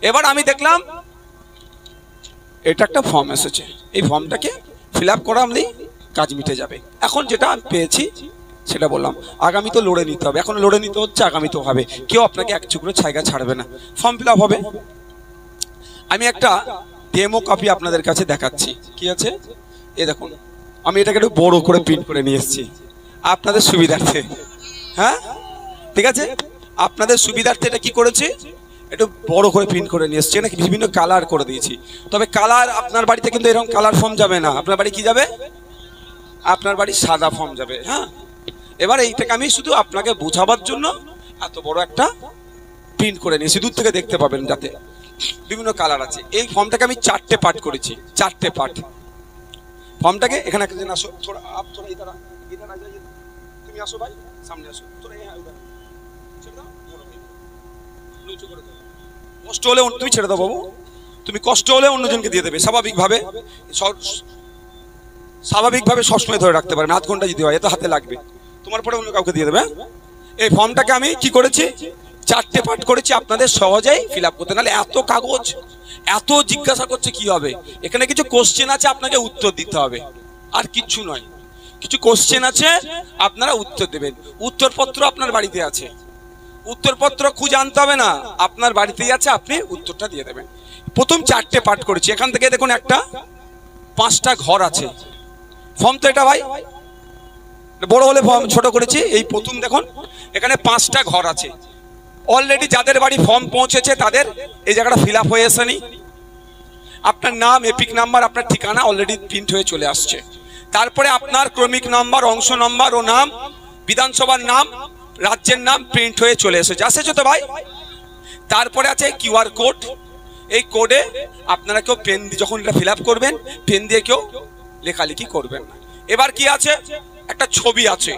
এবার আমি দেখলাম এটা একটা ফর্ম এসেছে, এই ফর্মটাকে ফিল আপ করা আমলেই কাজ মিটে যাবে। এখন যেটা আমি পেয়েছি সেটা বললাম, আগামী তো লড়ে নিতে হবে, এখন লড়ে নিতে হচ্ছে, আগামী তো হবে, কেউ আপনাকে এক চুকরো জায়গা ছাড়বে না, ফর্ম ফিল আপ হবে। আমি একটা ডেমো কপি আপনাদের কাছে দেখাচ্ছি, কি আছে এ দেখুন, আমি এটাকে একটু বড় করে প্রিন্ট করে নিয়ে এসেছি আপনাদের সুবিধার্থে। হ্যাঁ ঠিক আছে, আপনাদের সুবিধার্থে এটা কি করেছি, একটু বড় করে প্রিন্ট করে নিয়ে এসেছি, নাকি বিভিন্ন কালার করে দিয়েছি। তবে কালার আপনার বাড়িতে কিন্তু এরকম কালার ফর্ম যাবে না, আপনার বাড়ি কি যাবে, আপনার বাড়ি সাদা ফর্ম যাবে। হ্যাঁ, এবার এইটাকে আমি শুধু আপনাকে বোঝাবার জন্য এত বড় একটা প্রিন্ট করে নিয়েছি, দূর থেকে দেখতে পাবেন যাতে বিভিন্ন কালার আছে। এই ফর্মটাকে আমি 4টে পার্ট করেছি, 4টে পার্ট। ফর্মটাকে এখানে একজন আসো, থোড়া আপ, থোড়া ইধার ইধার আ যাইয়ে, তুমি আসো ভাই, সামনে আসো, থোড়া यहाँ उधर ছেড়ে দাও, বড় ভাই নিচু করে দাও। কষ্ট হলে তুমি ছেড়ে দাও বাবু, তুমি কষ্ট হলে অন্যজনকে দিয়ে দেবে স্বাভাবিকভাবে, স্বাভাবিকভাবে সবসময় ধরে রাখতে পারবে, আধ ঘন্টা যদি হয় এত হাতে লাগবে, তোমার পরে অন্য কাউকে দিয়ে দেবে। এই ফর্মটাকে আমি কি করেছি, 4টে পার্ট করেছি, আপনাদের সহজেই ফিল আপ করতে, নাহলে এত কাগজ এত জিজ্ঞাসা করছে কি হবে। এখানে কিছু কোশ্চেন আছে, আপনাকে উত্তর দিতে হবে, আর কিচ্ছু নয়। কিছু কোশ্চেন আছে, আপনারা উত্তর দেবেন। উত্তরপত্র আপনার বাড়িতে আছে, উত্তরপত্র খুঁজে আনতে হবে না, আপনার বাড়িতেই আছে, আপনি উত্তরটা দিয়ে দেবেন। প্রথম 4টে পার্ট করেছি, এখান থেকে দেখুন একটা 5টা ঘর আছে। ফর্ম তো এটা ভাই বড় হলে ফর্ম ছোট করেছি। এই প্রথম দেখুন এখানে 5টা ঘর আছে। অলরেডি যাদের বাড়ি ফর্ম পৌঁছেছে তাদের এই জায়গাটা ফিল আপ হয়ে আসেনি, আপনার নাম, এপিক নাম্বার, আপনার ঠিকানা অলরেডি প্রিন্ট হয়ে চলে আসছে। তারপরে আপনার ক্রমিক নাম্বার, অংশ নাম্বার ও নাম, বিধানসভার নাম, রাজ্যের নাম প্রিন্ট হয়ে চলে এসেছে, আসেছে তো ভাই। তারপরে আছে কিউআর কোড, এই কোডে আপনারা কেউ পেন দিয়ে যখন এটা ফিল আপ করবেন, পেন দিয়ে কেউ লেখালেখি করবেন না। এবার কি আছে, একটা ছবি আছে,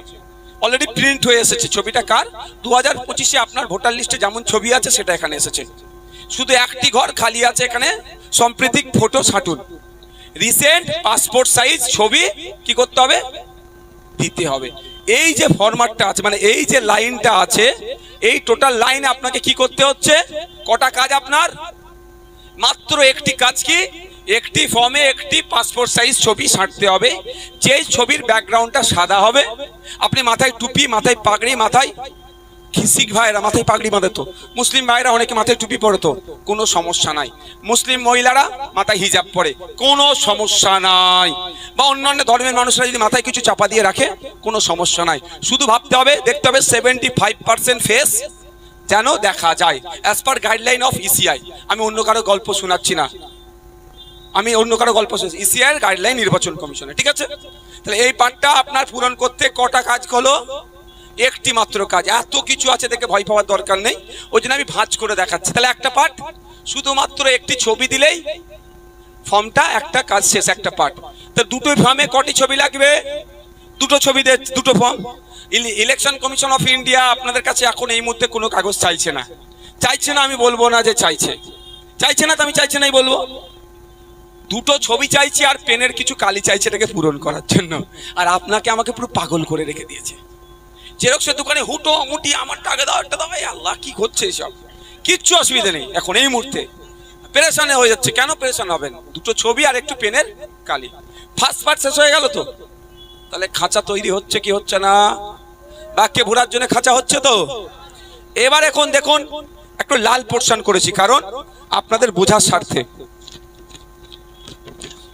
অলরেডি প্রিন্ট হয়ে এসেছে। ছবিটা কার, 2025-এ আপনার ভোটার লিস্টে যেমন ছবি আছে সেটা এখানে এসেছে। শুধু একটি ঘর খালি আছে, এখানে সাম্প্রতিক ফটো ছাটুন, রিসেন্ট পাসপোর্ট সাইজ ছবি কি করতে হবে, দিতে হবে। এই যে ফরম্যাটটা আছে, মানে এই যে লাইনটা আছে, এই টোটাল লাইনে আপনাকে কি করতে হচ্ছে, কটা কাজ আপনার, মাত্র একটি কাজ, কি একটি ফর্মে একটি পাসপোর্ট সাইজ ছবি ছাঁটতে হবে। যেই ছবির ব্যাকগ্রাউন্ডটা সাদা হবে, আপনি মাথায় টুপি, মাথায় পাগড়ি, মাথায় শিখ ভাইরা মাথায় পাগড়ি বাঁধে তো, মুসলিম ভাইরা অনেকে মাথায় টুপি পরে তো, কোনো সমস্যা নাই। মুসলিম মহিলারা মাথায় হিজাব পরে, কোনো সমস্যা নাই। বা অন্যান্য ধর্মের মানুষরা যদি মাথায় কিছু চাপা দিয়ে রাখে, কোনো সমস্যা নাই। শুধু ভাবতে হবে, দেখতে হবে 75% ফেস যেন দেখা যায়, as per guideline of ECI. আমি অন্য কারো গল্প শোনাচ্ছি না, আমি অন্য কারো গল্প শুনছি, ইসিআই এর গাইডলাইন নির্বাচন কমিশনে, ঠিক আছে। তাহলে এই পার্টটা আপনার পূরণ করতে কটা কাজ হলো, একটি মাত্র কাজ। এত কিছু আছে দেখে ভয় পাওয়ার দরকার নেই, ওই জন্য আমি ভাঁজ করে দেখাচ্ছি। তাহলে একটা পার্ট, শুধুমাত্র একটি ছবি দিলেই ফর্মটা একটা কাজ শেষ, একটা পার্ট। তো দুটো ফর্মে কটি ছবি লাগবে, দুটো ছবি দিয়ে দুটো form. Election commission of India আপনাদের কাছে এখন এই মুহূর্তে কোনো কাগজ চাইছে না, চাইছে না আমি বলবো না যে চাইছে, চাইছে না তো আমি চাইছে নাই বলবো। দুটো ছবি চাইছি আর পেনের কিছু কালি চাইছে এটাকে পূরণ করার জন্য, আর আপনাকে আমাকে পুরো পাগল করে রেখে দিয়েছে। জেরক্সের দোকানে হুটো মুটি, আমার টাকা দাও, একটা দাও, আল্লাহ কি হচ্ছে এসব, কিচ্ছু অসুবিধা নেই এখন এই মুহূর্তে। পেরেশানে হয়ে যাচ্ছে, কেন পেরেশান হবেন, দুটো ছবি আর একটু পেনের কালি। ফার্স্ট পার্ট শেষ হয়ে গেল তো, তাহলে খাঁচা তৈরি হচ্ছে কি হচ্ছে না, বাক্যে ভরার জন্য খাঁচা হচ্ছে তো। এবার এখন দেখুন একটু লাল পোর্শন করেছি, কারণ আপনাদের বোঝার স্বার্থে।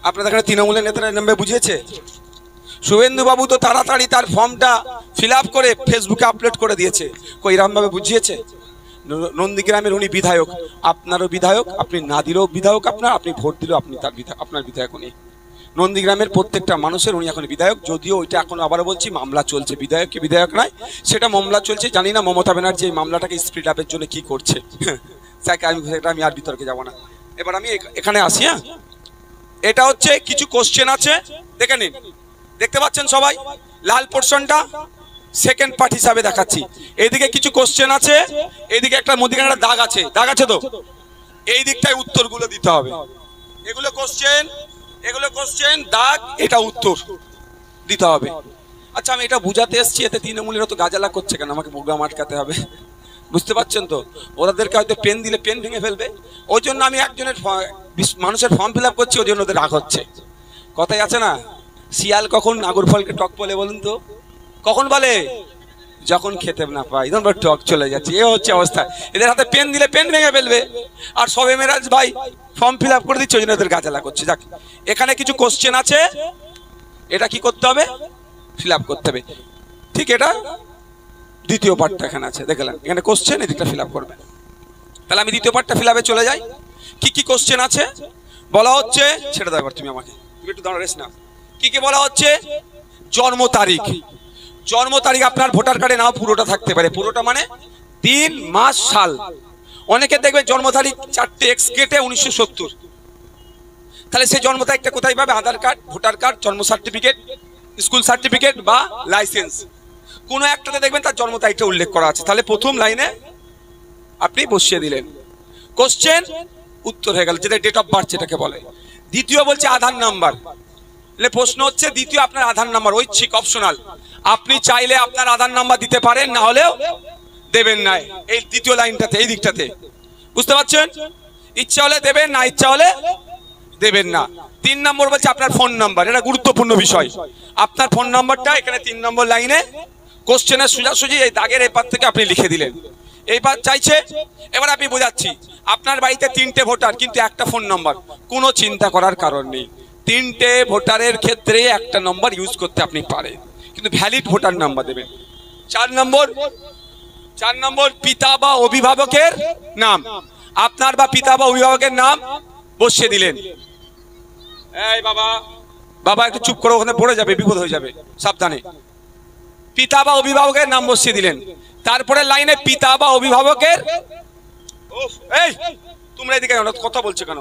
আপনাদের এখানে তৃণমূলের নেতারা নামবে বুঝিয়েছে, শুভেন্দু বাবু তো তাড়াতাড়ি তার ফর্মটা ফিল আপ করে ফেসবুকে আপলোড করে দিয়েছে, কই রামভাবে বুঝিয়েছে। নন্দীগ্রামের উনি বিধায়ক, আপনারও বিধায়ক, আপনি না দিলেও বিধায়ক আপনার, আপনি ভোট দিলেও আপনি তার বিধায়ক, আপনার বিধায়ক উনি। নন্দীগ্রামের প্রত্যেকটা মানুষের উনি এখন বিধায়ক, যদিও ওইটা এখন আবারও বলছি মামলা চলছে, বিধায়ক কি বিধায়ক নয় সেটা মামলা চলছে। জানি না মমতা ব্যানার্জি এই মামলাটাকে স্পিড আপের জন্য কি করছে, সেটা আমি আর বিতর্কে যাব না। এবার আমি এখানে আসি। হ্যাঁ, এটা হচ্ছে কিছু কোশ্চেন আছে, দেখে নিন, দেখতে পাচ্ছেন সবাই লাল পোর্শনটা, সেকেন্ড পার্ট হিসাবে দেখাচ্ছি। এইদিকে কিছু কোশ্চেন আছে, এইদিকে একটা মধ্যখানে একটা দাগ আছে, দাগ আছে তো, এই দিকটায় উত্তরগুলো দিতে হবে। এগুলো কোশ্চেন, দাগ, এটা উত্তর দিতে হবে। আচ্ছা, আমি এটা বুঝাতে এসেছি, এতে তৃণমূলের তো গাজালা করছে কেন, আমাকে বোগা আটকাতে হবে। বুঝতে পারছেন তো? ওদেরকে হয়তো পেন দিলে পেন ভেঙে ফেলবে, ওই জন্য আমি একজনের মানুষের ফর্ম ফিল আপ করছি, ওই জন্য ওদের রাগ হচ্ছে। কথাই আছে না, শিয়াল কখন নাগর ফলকে টক বলে বলুন তো? কখন বলে? যখন খেতে না পাই তখন টক চলে যাচ্ছে। এ হচ্ছে অবস্থা। এদের হাতে পেন দিলে পেন ভেঙে ফেলবে। আর সবে মেরাজ ভাই ফর্ম ফিল আপ করে দিচ্ছে, ওই জন্য ওদের গাজালা করছে। যাক, এখানে কিছু কোশ্চেন আছে, এটা কি করতে হবে? ফিল আপ করতে হবে। ঠিক, এটা দ্বিতীয় পার্টটা এখানে আছে, দেখলেন এখানে কোশ্চেন, এদিকটা ফিল আপ করবেন। তাহলে আমি দ্বিতীয় পার্টটা ফিল আপে চলে যাই। কি কি কোশ্চেন আছে বলা হচ্ছে, ছেড়ে দাও এবার তুমি আমাকে, তুমি একটু দাঁড়া, রেস্ট নাও। কি কি বলা হচ্ছে? জন্ম তারিখ। জন্ম তারিখ আপনার ভোটার কার্ডে নাও পুরোটা থাকতে পারে। পুরোটা মানে দিন, মাস, সাল। অনেকে দেখবে জন্ম তারিখ 4টে এক্স কেটে 1970। তাহলে সেই জন্ম তারিখটা কোথায় পাবে? আধার কার্ড, ভোটার কার্ড, জন্ম সার্টিফিকেট, স্কুল সার্টিফিকেট বা লাইসেন্স, কোনো একটাতে দেখবেন তার জন্ম তারিখটা উল্লেখ করা আছে। তাহলে প্রথম লাইনে আপনি বসিয়ে দিলেন, কোশ্চেন উত্তর হয়ে গেল, যেটা ডেট অফ বার্থ যেটাকে বলে। দ্বিতীয় বলছে আধার নাম্বার। প্রশ্ন হচ্ছে দ্বিতীয় আপনার আধার নাম্বার ঐচ্ছিক, অপশনাল। আপনি চাইলে আপনার আধার নাম্বার দিতে পারেন, না হলেও দেবেন না। এই দ্বিতীয় লাইনটাতে, এই দিকটাতে, বুঝতে পারছেন? ইচ্ছা হলে দেবেন, না ইচ্ছা হলে দেবেন না। 3 নম্বর বলছে আপনার ফোন নাম্বার। এটা গুরুত্বপূর্ণ বিষয়। আপনার ফোন নাম্বারটা এখানে 3 নম্বর লাইনে কোশ্চেনের সোজাসুজি এই দাগের এপার থেকে আপনি লিখে দিলেন। এইবার চাইছে, এবার আমি বোঝাচ্ছি, আপনার বাড়িতে 3টে ভোটার কিন্তু একটা ফোন নাম্বার, কোনো চিন্তা করার কারণ নেই। 3টে ভোটারের ক্ষেত্রে একটা নম্বর ইউজ করতে আপনি পারেন, কিন্তু ভ্যালিড ভোটার নাম্বার দেবেন। 4 নম্বর পিতা বা অভিভাবকের নাম। আপনার বা পিতা বা অভিভাবকের নাম বসিয়ে দিলেন। এই বাবা, বাবা একটু চুপ করো, ওখানে পড়ে যাবে, বিপদ হয়ে যাবে, সাবধানে। পিতা বা অভিভাবকের নাম বসিয়ে দিলেন। তারপরে লাইনে পিতা বা অভিভাবকের, এই তোমরা এদিকে কথা বলছো কেন?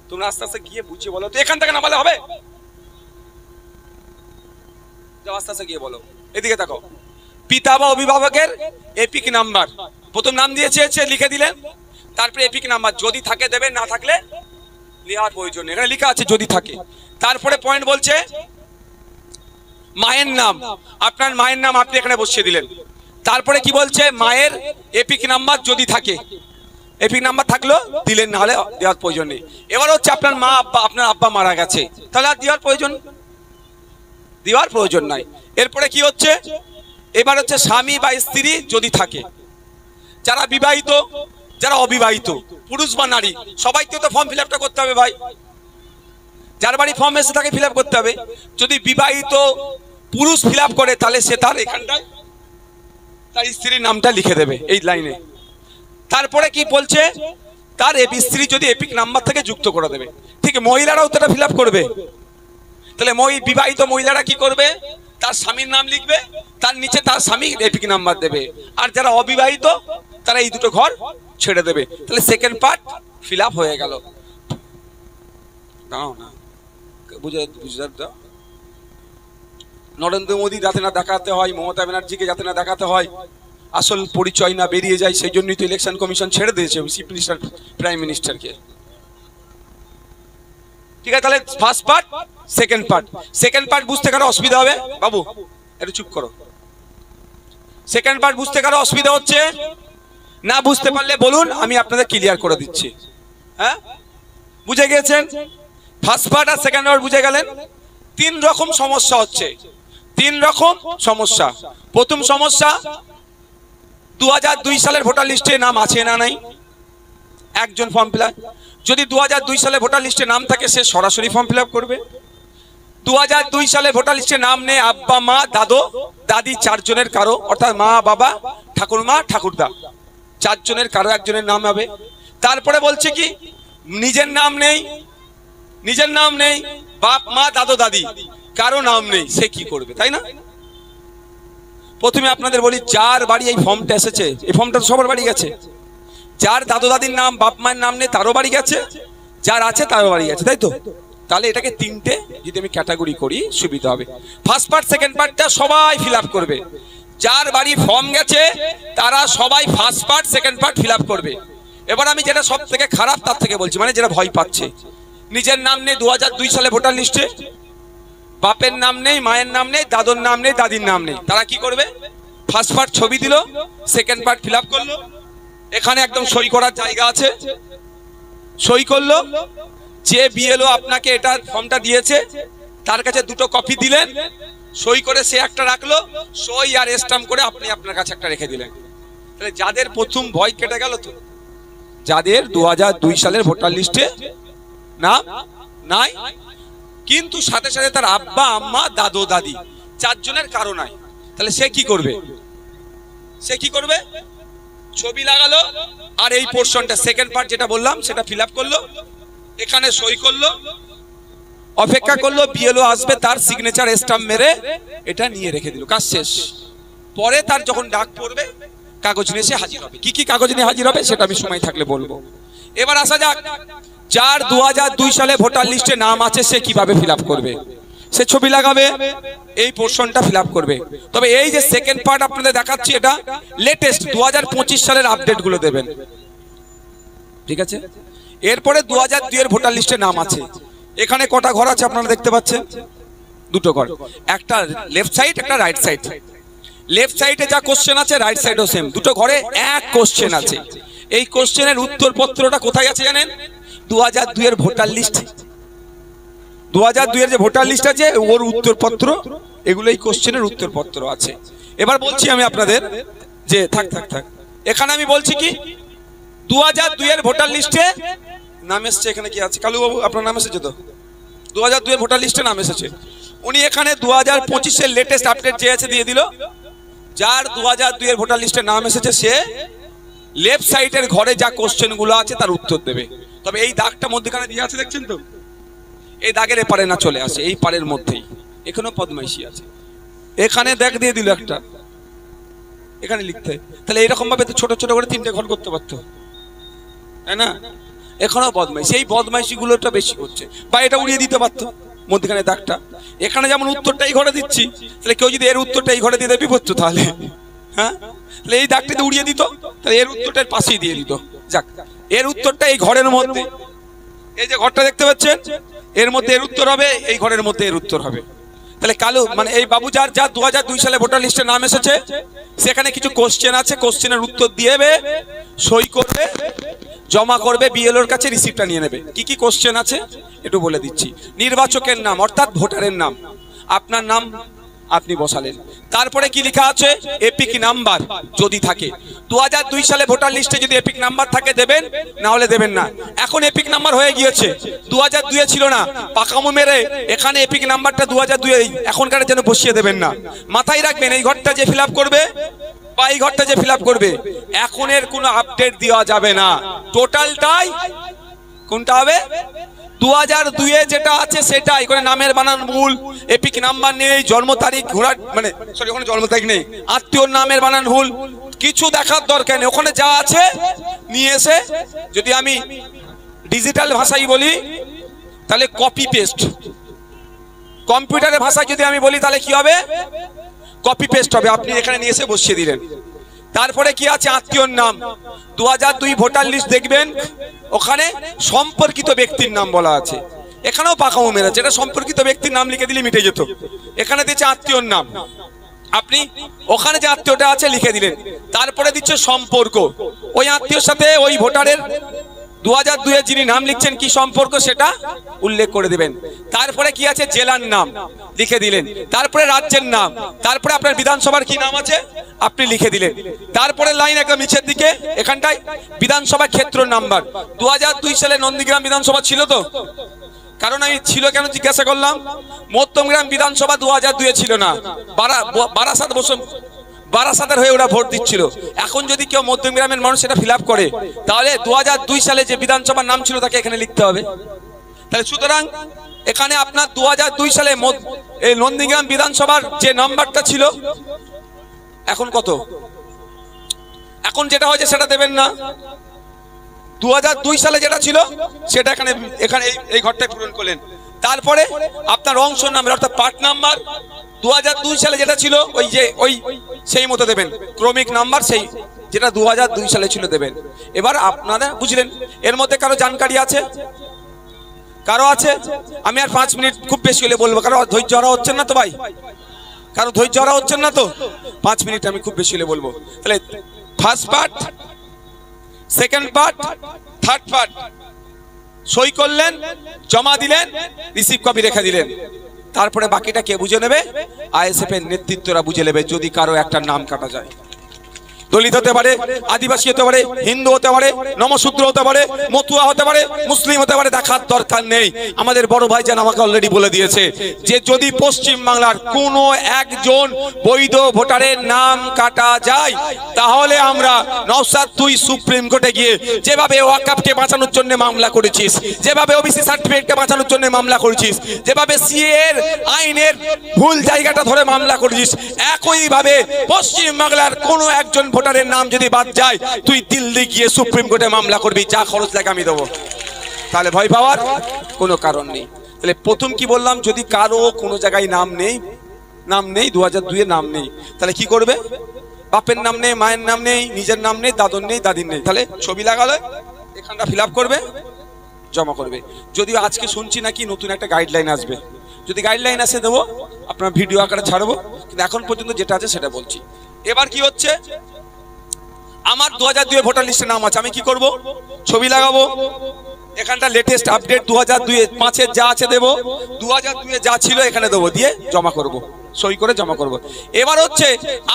তোমরা আস্তে আস্তে গিয়ে বুঝিয়ে বলো তো, এখান থেকে না বলে হবে? যাও আস্তে আস্তে গিয়ে বলো, এদিকে দেখো। পিতা বা অভিভাবকের এপিক নাম্বার, প্রথম নাম দিয়েছে লিখে দিলেন। তারপরে এপিক নাম্বার যদি থাকে দেবেন, না থাকলে লেখার প্রয়োজন নেই, এখানে লেখা আছে যদি থাকে। তারপরে পয়েন্ট বলছে মায়ের নাম। আপনার মায়ের নাম আপনি এখানে বসিয়ে দিলেন। তারপরে কি বলছে? মায়ের এপিক নাম্বার যদি থাকে, এপিক নাম্বার থাকলেও দিলেন, না হলে দেওয়ার প্রয়োজন নেই। এবার হচ্ছে আপনার মা আব্বা, আপনার আব্বা মারা গেছে, তাহলে আর দেওয়ার প্রয়োজন নাই। এরপরে কি হচ্ছে? এবার হচ্ছে স্বামী বা স্ত্রী যদি থাকে, যারা বিবাহিত, যারা অবিবাহিত, পুরুষ বা নারী, সবাইকে তো ফর্ম ফিল আপটা করতে হবে ভাই। যার বাড়ি ফর্ম এসে তাকে ফিল আপ করতে হবে। যদি বিবাহিত পুরুষ ফিল আপ করে, তাহলে সে তার এখানটায় তার স্ত্রীর নামটা লিখে দেবে এই লাইনে। তারপরে কি বলছে? তার স্ত্রী যদি এপিক নাম্বার থেকে যুক্ত করে দেবে। ঠিক, মহিলারাও তো এটা ফিল আপ করবে। তাহলে বিবাহিত মহিলারা কি করবে? তার স্বামীর নাম লিখবে, তার নিচে তার স্বামীর এপিক নাম্বার দেবে। আর যারা অবিবাহিত তারা এই দুটো ঘর ছেড়ে দেবে। তাহলে সেকেন্ড পার্ট ফিল আপ হয়ে গেল। দাঁড়াও না, বুঝতে নরেন্দ্র মোদী যাতে না দেখাতে হয়, মমতা ব্যানার্জিকে যাতে না দেখাতে হয়, আসল পরিচয় না বেরিয়ে যায়, সেই জন্যই তো ইলেকশন কমিশন ছেড়ে দিয়েছে চিফ মিনিস্টার, প্রাইম মিনিস্টারকে। ঠিক আছে, তাহলে ফার্স্ট পার্ট, সেকেন্ড পার্ট বুঝতে কারো অসুবিধা হবে? বাবু একটু চুপ করো। সেকেন্ড পার্ট বুঝতে কারো অসুবিধা হচ্ছে? না বুঝতে পারলে বলুন, আমি আপনাদের ক্লিয়ার করে দিচ্ছি। হ্যাঁ, বুঝে গিয়েছেন? ফার্স্ট পার্ট আর সেকেন্ড পার্ট বুঝে গেলেন? 3 রকম সমস্যা হচ্ছে, 3 রকম সমস্যা। প্রথম সমস্যা, 2002 সালের ভোটার লিস্টে নাম আছে না নাই, একজন ফর্ম ফিল আপ। যদি 2002 সালে ভোটার লিস্টে নাম থাকে, সে সরাসরি ফর্ম ফিল আপ করবে। 2002 সালে ভোটার লিস্টে নাম নেই আব্বা, মা, দাদু, দাদি, 4 জনের কারো, অর্থাৎ মা, বাবা, ঠাকুরমা, ঠাকুরদা, 4 জনের কারো একজনের নাম হবে। তারপরে বলছে কি, নিজের নাম নেই, বাপ, মা, দাদু, দাদি, কারো নাম নেই, সে কি করবে? তাই না? প্রথমে আপনাদের বলি, যার বাড়ি এই ফর্মটা এসেছে, এই ফর্মটা তো সবার বাড়ি গেছে। যার দাদু দাদির নাম, বাপ মায়ের নাম নেই, তারও বাড়ি গেছে, যার আছে তারও বাড়ি গেছে, তাই তো? তাহলে এটাকে 3টে যদি আমি ক্যাটাগরি করি, সুবিধা হবে। ফার্স্ট পার্ট, সেকেন্ড পার্টটা সবাই ফিল আপ করবে। যার বাড়ি ফর্ম গেছে তারা সবাই first part, second part fill up করবে। এবার আমি যেটা সব থেকে খারাপ তার থেকে বলছি, মানে যেটা ভয় পাচ্ছে, নিজের নাম নেই 2002 সালে ভোটার লিস্টে, বাপের নাম নেই, মায়ের নাম নেই, দাদুর নাম নেই, দাদির নাম নেই, তারা কি করবে? ফার্স্ট পার্ট ছবি দিল, সেকেন্ড পার্ট ফিল আপ করলো, এখানে একদম সই করার জায়গা আছে, সই করলো। যে বিএলও আপনাকে এটা ফর্মটা দিয়েছে তার কাছে দুটো কপি দিলেন, সই করে সে একটা রাখলো, সই আর স্ট্যাম্প করে আপনি আপনার কাছে একটা রেখে দিলেন। তাহলে যাদের প্রথম ভয় কেটে গেল তো, যাদের 2002 সালের ভোটার লিস্টে নাম নাই, কিন্তু সাথে সাথে তার আব্বা আম্মা দাদু দাদি চারজনের কারো নাই, তাহলে সে কি করবে? সে কি করবে? ছবি লাগালো আর এই পোর্শনটা সেকেন্ড পার্ট যেটা বললাম সেটা ফিল আপ করলো, এখানে সই করলো, অপেক্ষা করলো বিএলও আসবে, তার সিগনেচার স্ট্যাম্প মেরে এটা নিয়ে রেখে দিল, কাজ শেষ। পরে তার যখন ডাক পড়বে কাগজ নিয়ে এসে হাজির হবে। কি কি কাগজ নিয়ে হাজির হবে সেটা আমি সময় থাকলে বলবো। এবার আসা যাক, যার 2002 সালে ভোটার লিস্টে নাম আছে সে কিভাবে ফিল আপ করবে? সে ছবি লাগাবে, এই পোর্শনটা ফিল আপ করবে। তবে এই যে সেকেন্ড পার্ট আপনাদের দেখাচ্ছি এটা লেটেস্ট 2025 সালের আপডেট গুলো দেবেন, ঠিক আছে? এরপরে 2002 এর ভোটার লিস্টে নাম আছে, এখানে কটা ঘর আছে আপনারা দেখতে পাচ্ছেন? দুটো ঘর, একটা লেফট সাইড একটা রাইট সাইড। লেফট সাইডে যা কোশ্চেন আছে রাইট সাইডও সেম, দুটো ঘরে এক কোশ্চেন আছে। এই কোশ্চেনের উত্তরপত্রটা কোথায় আছে জানেন? 2002 এর ভোটার লিস্ট, 2002 এর যে ভোটার লিস্ট আছে ওর উত্তরপত্র, এগুলো এই কোশ্চেনের উত্তরপত্র আছে। এবার বলছি আমি আপনাদের যে থাক থাক থাক, এখানে আমি বলছি কি 2002 এর ভোটার লিস্টে নাম এসেছে, এখানে কি আছে কালু বাবু আপনার নাম এসেছে তো? 2002 এর ভোটার লিস্টে নাম এসেছে, উনি এখানে 2025 এর লেটেস্ট আপডেট যে আছে দিয়ে দিল। যার 2002 এর ভোটার লিস্টে নাম এসেছে সে লেফট সাইডের ঘরে যা কোশ্চেন গুলো আছে তার উত্তর দেবে। তবে এই দাগটা মধ্যখানে দিয়ে আছে দেখছেন তো, এই দাগের এপারে না চলে আসে, এই পারের মধ্যেই এখানেও বদমাইশি আছে, এখানে দাগ দিয়ে দিল একটা, এখানে লিখতে। তাহলে এরকম ভাবে তো ছোট ছোট করে 3টে ঘর করতে পারতো, তাই না? এখানেও বদমাইশি, এই বদমাইশি গুলোটা বেশি করছে। বা এটা উড়িয়ে দিতে পারতো মধ্যখানে দাগটা, এখানে যেমন উত্তরটা এই ঘরে দিচ্ছি, তাহলে কেউ যদি এর উত্তরটা এই ঘরে দিয়ে দেয় বিপত্ত, তাহলে হ্যাঁ, তাহলে এই দাগটা দিয়ে উড়িয়ে দিত, তাহলে এর উত্তরটার পাশেই দিয়ে দিত। যাক, এর উত্তরটা এই ঘরের মধ্যে, এই যে ঘরটা দেখতে পাচ্ছেন এর মধ্যে এর উত্তর হবে, এই ঘরের মধ্যে এর উত্তর হবে। তাহলে কালু মানে এই বাবু যার 2002 সালে ভোটার লিস্টে নাম এসেছে, সেখানে কিছু কোশ্চেন আছে, কোশ্চেনের উত্তর দিয়েবে, সই করবে, জমা করবে, বিএলওর কাছে রিসিপ্টটা নিয়ে নেবে। কি কি কোশ্চেন আছে একটু বলে দিচ্ছি। নির্বাচকের নাম অর্থাৎ ভোটারের নাম, আপনার নাম আপনি বসালেন। তারপরে কি লেখা আছে? এপিক নাম্বার যদি থাকে। 2002 সালে ভোটার লিস্টে যদি এপিক নাম্বার থাকে দেবেন, না হলে দেবেন না। এখন এপিক নাম্বার হয়ে গিয়েছে, 2002 ছিল না, পাকামো মেরে এখানে এপিক নাম্বারটা 2002 এখনকার যেন বসিয়ে দেবেন না। মাথায় রাখবেন এই ঘরটা যে ফিল আপ করবে বা এই ঘরটা যে ফিল আপ করবে, এখনের কোনো আপডেট দেওয়া যাবে না, টোটালটাই কোনটা হবে 2002 যেটা আছে সেটাই। করে নামের বানান ভুল, এপিক নাম্বার নেই, জন্ম তারিখ ঘোরার মানে সরি ওখানে জন্ম তারিখ নেই, আত্মীয়র নামের বানান ভুল, কিছু দেখার দরকার নেই। ওখানে যা আছে নিয়ে এসে, যদি আমি ডিজিটাল ভাষায় বলি তাহলে কপি পেস্ট, কম্পিউটারের ভাষায় যদি আমি বলি তাহলে কি হবে? কপি পেস্ট হবে। আপনি এখানে নিয়ে এসে বসিয়ে দিলেন। তারপরে কি আছে? আত্মীয়র নাম। 2002 ভোটার লিস্ট দেখবেন, ওখানে সম্পর্কিত ব্যক্তির নাম বলা আছে, এখানেও পাকামো মেরেছে, এটা সম্পর্কিত ব্যক্তির নাম লিখে দিলে মিটে যেত। এখানে দিচ্ছে আত্মীয়র নাম, আপনি ওখানে যে আত্মীয়টা আছে লিখে দিলেন। তারপরে দিচ্ছে সম্পর্ক, ওই আত্মীয়র সাথে ওই ভোটারের 2002 যিনি নাম লিখছেন কি সম্পর্ক সেটা উল্লেখ করে দিবেন। তারপরে কি আছে? জেলার নাম লিখে দিলেন। তারপরে রাজ্যের নাম, তারপরে আপনার বিধানসভার কি নাম আছে আপনি লিখে দিলেন। তারপরে লাইন একদম নিচের দিকে এখানটায় বিধানসভা ক্ষেত্র নাম্বার। 2002 সালে নন্দীগ্রাম বিধানসভা ছিল তো? কারণ আমি ছিল কেন জিজ্ঞাসা করলাম, মধ্যমগ্রাম বিধানসভা 2002 ছিল না, বারাসাতের হয়ে ওরা ভোট দিচ্ছিল। এখন যদি কেউ মধ্যমগ্রামের মানুষ সেটা ফিল আপ করে, তাহলে 2002 সালে যে বিধানসভার নাম ছিল তাকে এখানে লিখতে হবে। তাহলে সুতরাং এখানে আপনার 2002 সালে এই নন্দীগ্রাম বিধানসভার যে নাম্বারটা ছিল, এখন কত? এখন যেটা হয়েছে সেটা দেবেন না, 2002 সালে যেটা ছিল সেটা এখানে এখানে এই ঘরটায় পূরণ করলেন। তারপরে আপনার অংশ নাম্বার অর্থাৎ পার্ট নাম্বার 2002 সালে যেটা ছিল ওই যে ওই সেই মতো দেবেন, ক্রমিক নাম্বার সেই যেটা 2002 সালে ছিল দেবেন। এবার আপনারা বুঝলেন। এর মধ্যে কারো জানকারি আছে? কারো আছে? আমি আর 5 মিনিট খুব বেশি হলে বলবো, কারো ধৈর্য হারা হচ্ছেন না তো ভাই? কারো ধৈর্য হারা হচ্ছেন না তো? 5 মিনিট আমি খুব বেশি হলে বলবো। তাহলে first part, second part, third part সই করলেন, জমা দিলেন, রিসিভ কপি রেখে দিলেন। তারপরে বাকিটা কে বুঝে নেবে? আইএসএফ এর নেতৃত্বরা বুঝে নেবে। যদি কারো একটা নাম কাটা যায়, দলিত হতে পারে, আদিবাসী হতে পারে, হিন্দু হতে পারে, নমশূদ্র হতে পারে, মতুয়া হতে পারে, মুসলিম হতে পারে, দেখার দরকার নেই। আমাদের বড় ভাইজান আমাকে অলরেডি বলে দিয়েছে যে যদি পশ্চিম বাংলার কোনো একজন বৈধ ভোটারের নাম কাটা যায়, তাহলে আমরা নওশাদ তুই সুপ্রিম কোর্টে গিয়ে যেভাবে ওয়াকফকে বাঁচানোর জন্য মামলা করেছিস, যেভাবে ওবিসি সার্টিফিকেটকে বাঁচানোর জন্য মামলা করেছিস, যেভাবে সিএ এর আইনের ভুল জায়গাটা ধরে মামলা করেছিস, একইভাবে পশ্চিম বাংলার কোনো একজন ভোটারের নাম যদি বাদ যায়, তুই দিল্লি গিয়ে সুপ্রিম কোর্টে মামলা করবি, যা খরচ লাগে আমি দেবো। তাহলে ভয় পাওয়ার কোনো কারণ নেই। তাহলে প্রথম কি বললাম, যদি কারো কোনো জায়গায় নাম নেই, 2002 এ নাম নেই, তাহলে কি করবে? বাপের নাম নেই, মায়ের নাম নেই, নিজের নাম নেই, দাদুর নেই, দাদির নেই, তাহলে ছবি লাগালে এখানটা ফিল আপ করবে, জমা করবে। যদিও আজকে শুনছি নাকি নতুন একটা গাইডলাইন আসবে, যদি গাইডলাইন আসে দেবো, আপনার ভিডিও আকারে ছাড়বো, কিন্তু এখন পর্যন্ত যেটা আছে সেটা বলছি। এবার কি হচ্ছে, আমার 2002 ভোটার লিস্টে নাম আছে, আমি কি করব? ছবি লাগাবো, এখানটা লেটেস্ট আপডেট 2005-এর যা আছে দেবো, 2002-এ যা ছিল এখানে দেবো, দিয়ে জমা করব, সই করে জমা করব। এবার হচ্ছে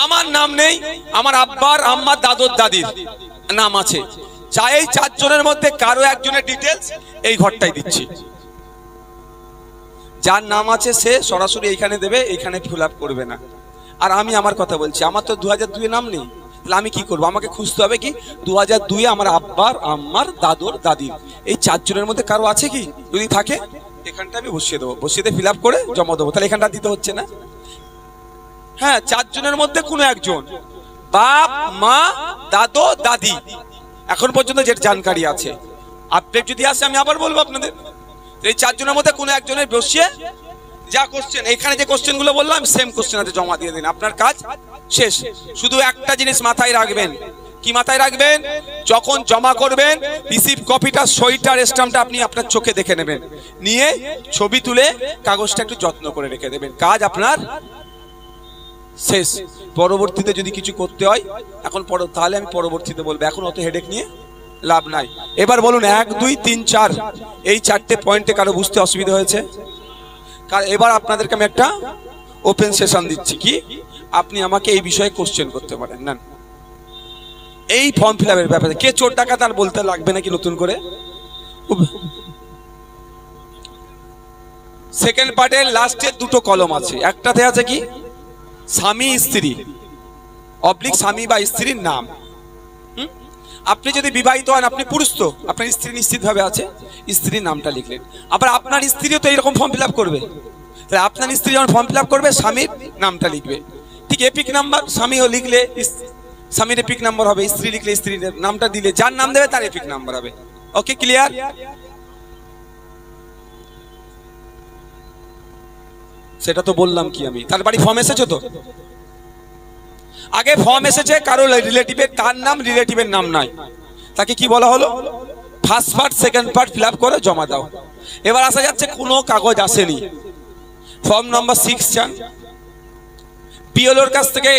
আমার নাম নেই, আমার আব্বার, আম্মার, দাদুর, দাদির নাম আছে, চাই এই 4 জনের মধ্যে কারো একজনের ডিটেলস এই ঘরটাই দিচ্ছি। যার নাম আছে সে সরাসরি এইখানে দেবে, এইখানে ফিল আপ করবে না। আর আমি আমার কথা বলছি, আমার তো 2002-এ নাম নেই, তাহলে আমি কি করবো? আমাকে খুঁজতে হবে কি 2002-এ আমার আব্বার, আম্মার, দাদুর, দাদির এই 4 জনের মধ্যে কারো আছে কি? যদি থাকে এখানটা আমি বসিয়ে দেবো, বসিয়ে দিয়ে ফিল আপ করে জমা দেবো। তাহলে এখানটা দিতে হচ্ছে না। হ্যাঁ, 4 জনের মধ্যে কোনো একজন, বাপ, মা, দাদু, দাদি, এখন পর্যন্ত যে জানকারি আছে, আপডেট যদি আসে আমি আবার বলবো আপনাদের। এই 4 জনের মধ্যে কোনো একজনের বসিয়ে যা কোশ্চেন, এখানে যে কোশ্চেন গুলো বললাম সেম কোশ্চেন আছে, জমা দিয়ে দিন, আপনার কাজ শেষ। শুধু একটা জিনিস মাথায় রাখবেন, কি মাথায় রাখবেন? যখন জমা করবেন, রিসিভ কপিটা, সইটার স্ট্যাম্পটা আপনি আপনার চোখে দেখে নেবেন, নিয়ে ছবি তুলে কাগজটা একটু যত্ন করে রেখে দেবেন, কাজ আপনার শেষ। পরবর্তীতে যদি কিছু করতে হয় এখন তাহলে আমি পরবর্তীতে বলবো, এখন অত হেডেক নিয়ে লাভ নাই। এবার বলুন 1, 2, 3, 4 এই 4টে পয়েন্টে কারো বুঝতে অসুবিধা হয়েছে? এবার আপনাদেরকে আমি একটা ওপেন সেশন দিচ্ছি, কি আপনি আমাকে এই বিষয়ে কোশ্চেন করতে পারেন না। এই ফর্ম ফিল আপের ব্যাপারে কে চোর ডাকাত আর বলতে লাগবে নাকি নতুন করে? সেকেন্ড পার্টের লাস্টের 2টো কলম আছে, একটাতে আছে কি স্বামী স্ত্রী অবলিক স্বামী বা স্ত্রীর নাম। আপনি যদি বিবাহিত হন, আপনি পুরুষ, তো আপনার স্ত্রী নিশ্চিতভাবে আছে, স্ত্রীর নামটা লিখলেন। আবার আপনার স্ত্রীও তো এইরকম ফর্ম ফিল আপ করবে, তাহলে আপনার স্ত্রী যখন ফর্ম ফিল আপ করবে স্বামীর নামটা লিখবে। ঠিক এপিক নাম্বার, স্বামীও লিখলে স্বামীর এপিক নাম্বার হবে, স্ত্রী লিখলে স্ত্রীর নামটা দিলে যার নাম দেবে তার এপিক নাম্বার হবে। ওকে, ক্লিয়ার? সেটা তো বললাম কি আমি। তার বাড়ি ফর্ম এসেছে তো? আগে ফর্ম এসেছে কারো রিলেটিভের, তার নাম রিলেটিভের নাম নাই, তাকে কি বলা হলো? First part, second part fill up করে জমা দাও। এবার আসা যাচ্ছে কোনো কাগজ আসেনি, ফর্ম নাম্বার 6 চান, বিএলওর কাছ থেকে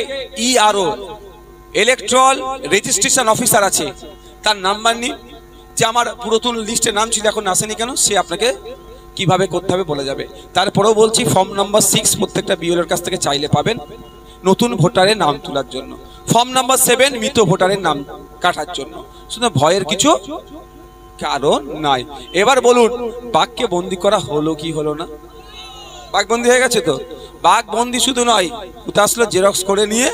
ইআরও ইলেকট্রাল রেজিস্ট্রেশন অফিসার আছে, তার নাম্বার নিন, যে আমার পুরাতন লিস্টে নাম ছিল এখন আসেনি কেন, সে আপনাকে কিভাবে করতে হবে বলে যাবে। তারপরেও বলছি ফর্ম নাম্বার 6 প্রত্যেকটা বিএলওর কাছ থেকে চাইলে পাবেন, নতুন ভোটারের নাম তোলার জন্য। ফর্ম নাম্বার 7 মৃত ভোটারের নাম কাটার জন্য। শুধু ভয়ের কিছু কারণ নাই। এবার বলুন বাঘকে বন্দি করা হলো কি হলো না? বাঘ বন্দি হয়ে গেছে তো? বাঘ বন্দি শুধু নয়, কোথাও আসলে জেরক্স করে নিয়ে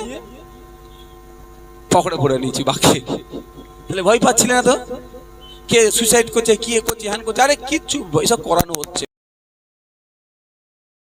পকড়ে পড়ে নিয়েছি বাঘকে। তাহলে ভয় পাচ্ছিলে না তো? কে সুইসাইড করছে, কি করছে, হ্যান করছে, আরে কিচ্ছু এসব করানো হচ্ছে।